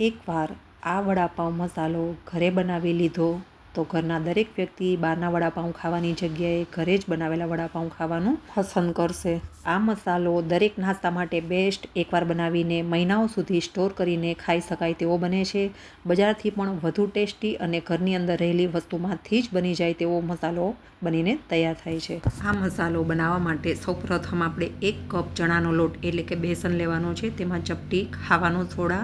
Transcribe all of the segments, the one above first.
એકવાર આ વડાપાઉં મસાલો ઘરે બનાવી લીધો તો ઘરના દરેક વ્યક્તિ બહારના વડાપાઉં ખાવાની જગ્યાએ ઘરે જ બનાવેલા વડાપાઉં ખાવાનું પસંદ કરશે. આ મસાલો દરેક નાસ્તા માટે બેસ્ટ, એકવાર બનાવીને મહિનાઓ સુધી સ્ટોર કરીને ખાઈ શકાય તેવો બને છે. બજારથી પણ વધુ ટેસ્ટી અને ઘરની અંદર રહેલી વસ્તુમાંથી જ બની જાય તેવો મસાલો બનીને તૈયાર થાય છે. આ મસાલો બનાવવા માટે સૌપ્રથમ આપણે 1 કપ ચણાનો લોટ એટલે કે બેસન લેવાનો છે. તેમાં ચપટી ખાવાનો સોડા,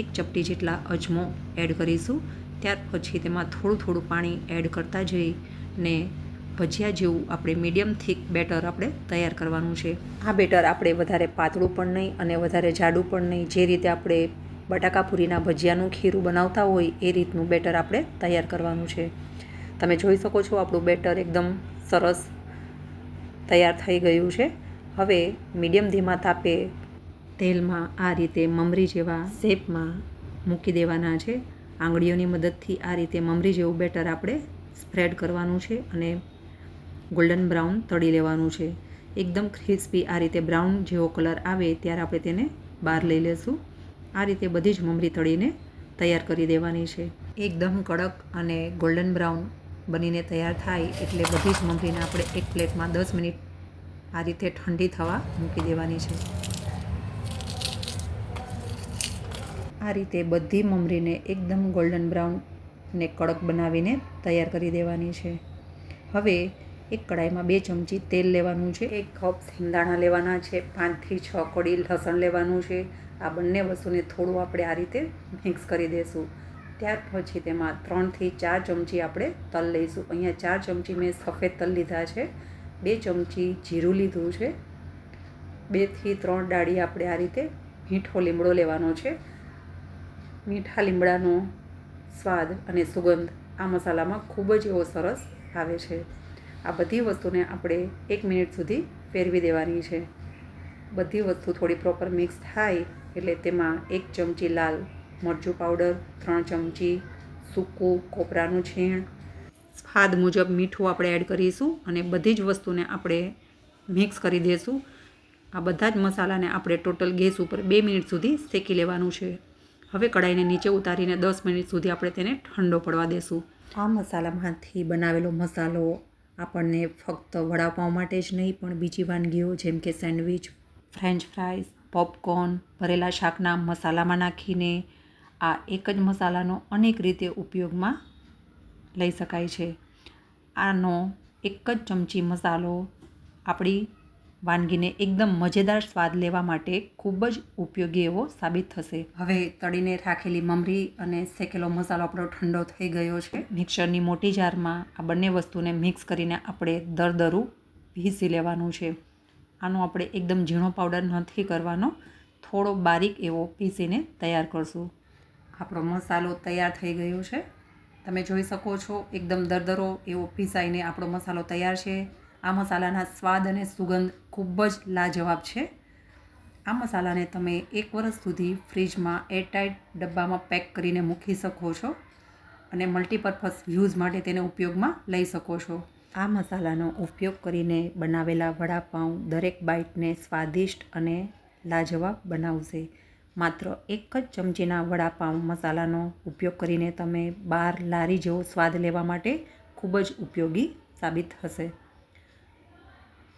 1 ચપટી જેટલા અજમો એડ કરીશું. ત્યાર પછી તેમાં થોડું પાણી એડ કરતા જઈને ભજીયા જેવું આપણે મીડિયમ થીક બેટર આપણે તૈયાર કરવાનું છે. આ બેટર આપણે વધારે પાતળું પણ નહીં અને વધારે જાડું પણ નહીં, જે રીતે આપણે બટાકાપૂરીના ભજીયાનું ખીરું બનાવતા હોય એ રીતનું બેટર આપણે તૈયાર કરવાનું છે. તમે જોઈ શકો છો આપણું બેટર એકદમ સરસ તૈયાર થઈ ગયું છે. હવે મીડિયમ ધીમા તાપે તેલમાં આ રીતે મમરી જેવા શેપમાં મૂકી દેવાના છે. આંગળીઓની મદદથી આ રીતે મમરી જેવું બેટર આપણે સ્પ્રેડ કરવાનું છે અને ગોલ્ડન બ્રાઉન તળી લેવાનું છે. એકદમ ક્રિસ્પી આ રીતે બ્રાઉન જેવો કલર આવે ત્યારે આપણે તેને બહાર લઈ લેશું. આ રીતે બધી જ મમરી તળીને તૈયાર કરી દેવાની છે. એકદમ કડક અને ગોલ્ડન બ્રાઉન બનીને તૈયાર થાય એટલે બધી જ મમરીને આપણે એક પ્લેટમાં 10 મિનિટ આ રીતે ઠંડી થવા મૂકી દેવાની છે. આ રીતે બધી મમરીને એકદમ ગોલ્ડન બ્રાઉન ને કડક બનાવીને તૈયાર કરી દેવાની છે. હવે એક કડાઈમાં 2 ચમચી તેલ લેવાનું છે. 1 કપ સિંગદાણા લેવાના છે. 5 થી 6 કળી લસણ લેવાનું છે. આ બંને વસ્તુને થોડું આપણે આ રીતે મિક્સ કરી દઈશું. ત્યાર પછી તેમાં 3 થી 4 ચમચી આપણે તલ લઈશું. અહીંયા 4 ચમચી મેં સફેદ તલ લીધા છે. 2 ચમચી જીરું લીધું છે. 2 થી 3 ડાળી આપણે આ રીતે મીઠો લીમડો લેવાનો છે. મીઠા લીમડાનો સ્વાદ અને સુગંધ આ મસાલામાં ખૂબ જ એવો સરસ આવે છે. આ બધી વસ્તુને આપણે 1 મિનિટ સુધી ફેરવી દેવાની છે. બધી વસ્તુ થોડી પ્રોપર મિક્સ થાય એટલે તેમાં 1 ચમચી લાલ મરચું પાવડર, 3 ચમચી સૂકું કોપરાનું છીણ, સ્વાદ મુજબ મીઠું આપણે એડ કરીશું અને બધી જ વસ્તુને આપણે મિક્સ કરી દઈશું. આ બધા જ મસાલાને આપણે ટોટલ ગેસ ઉપર 2 મિનિટ સુધી શેકી લેવાનું છે. હવે કડાઈને નીચે ઉતારીને 10 મિનિટ સુધી આપણે તેને ઠંડો પડવા દેશું. આ મસાલામાંથી બનાવેલો મસાલો આપણને ફક્ત વડાપાઉં માટે જ નહીં પણ બીજી વાનગીઓ જેમ કે સેન્ડવિચ, ફ્રેન્ચ ફ્રાઈઝ, પોપકોર્ન, ભરેલા શાકના મસાલામાં નાખીને આ એક જ મસાલાનો અનેક રીતે ઉપયોગમાં લઈ શકાય છે. આનો એક જ ચમચી મસાલો આપણી વાનગીને એકદમ મજેદાર સ્વાદ લેવા માટે ખૂબ જ ઉપયોગી એવો સાબિત થશે. હવે તળીને રાખેલી મમરી અને શેકેલો મસાલો આપણો ઠંડો થઈ ગયો છે. મિક્સરની મોટી જારમાં આ બંને વસ્તુને મિક્સ કરીને આપણે દરદરું પીસી લેવાનું છે. આનો આપણે એકદમ ઝીણો પાવડર નથી કરવાનો, થોડો બારીક એવો પીસીને તૈયાર કરશું. આપણો મસાલો તૈયાર થઈ ગયો છે. તમે જોઈ શકો છો એકદમ દરદરો એવો પીસાઈને આપણો મસાલો તૈયાર છે. આ મસાલાના સ્વાદ અને સુગંધ ખૂબ જ લાજવાબ છે. આ મસાલાને તમે 1 વર્ષ સુધી ફ્રીજમાં એરટાઇટ ડબ્બામાં પેક કરીને મૂકી શકો છો અને મલ્ટીપર્પઝ યુઝ માટે તેને ઉપયોગમાં લઈ શકો છો. આ મસાલાનો ઉપયોગ કરીને બનાવેલા વડાપાઉં દરેક બાઇટને સ્વાદિષ્ટ અને લાજવાબ બનાવશે. માત્ર 1 જ ચમચીના વડાપાઉં મસાલાનો ઉપયોગ કરીને તમે બહાર લારી જેવો સ્વાદ લેવા માટે ખૂબ જ ઉપયોગી સાબિત થશે.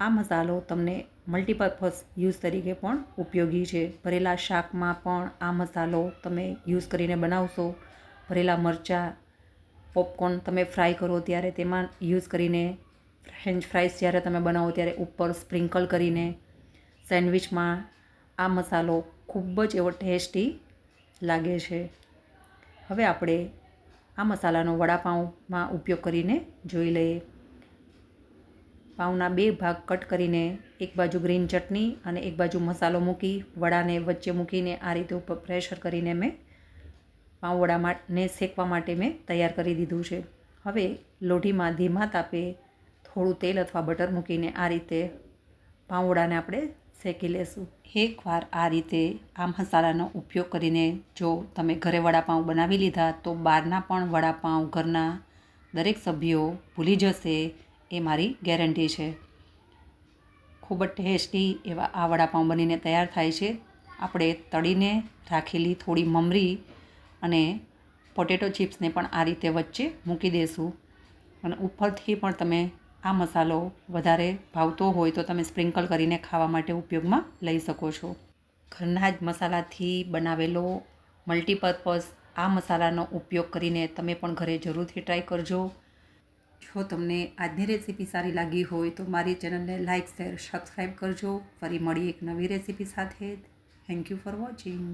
આ મસાલો તમને મલ્ટીપર્પઝ યુઝ તરીકે પણ ઉપયોગી છે. ભરેલા શાકમાં પણ આ મસાલો તમે યુઝ કરીને બનાવશો. ભરેલા મરચાં, પોપકોર્ન તમે ફ્રાય કરો ત્યારે તેમાં યુઝ કરીને, ફ્રેન્ચ ફ્રાઈઝ જ્યારે તમે બનાવો ત્યારે ઉપર સ્પ્રિંકલ કરીને, સેન્ડવિચમાં આ મસાલો ખૂબ જ એવો ટેસ્ટી લાગે છે. હવે આપણે આ મસાલાનો વડાપાઉંમાં ઉપયોગ કરીને જોઈ લઈએ. પાઉંના 2 ભાગ કટ કરીને એક બાજુ ગ્રીન ચટણી અને એક બાજુ મસાલો મૂકી વડાને વચ્ચે મૂકીને આ રીતે ઉપર પ્રેશર કરીને મેં પાઉં વડાને શેકવા માટે મેં તૈયાર કરી દીધું છે. હવે લોઢીમાં ધીમા તાપે થોડું તેલ અથવા બટર મૂકીને આ રીતે પાઉં વડાને આપણે શેકી લેશું. એકવાર આ રીતે આ મસાલાનો ઉપયોગ કરીને જો તમે ઘરે વડાપાઉં બનાવી લીધા તો બહારના પણ વડાપાઉં ઘરના દરેક સભ્યો ભૂલી જશે એ મારી ગેરંટી છે. ખૂબ જ ટેસ્ટી એવા આ વડાપાઉં બનીને તૈયાર થાય છે. આપણે તળીને રાખેલી થોડી મમરી અને પોટેટો ચિપ્સને પણ આ રીતે વચ્ચે મૂકી દેશું. અને ઉપરથી પણ તમે આ મસાલો વધારે ભાવતો હોય તો તમે સ્પ્રિંકલ કરીને ખાવા માટે ઉપયોગમાં લઈ શકો છો. ઘરના જ મસાલાથી બનાવેલો મલ્ટીપર્પઝ આ મસાલાનો ઉપયોગ કરીને તમે પણ ઘરે જરૂરથી ટ્રાય કરજો. જો તમને આજની રેસીપી સારી લાગી હોય તો મારી ચેનલને લાઇક, શેર, સબસ્ક્રાઈબ કરજો. ફરી મળી એક નવી રેસીપી સાથે. Thank you for watching.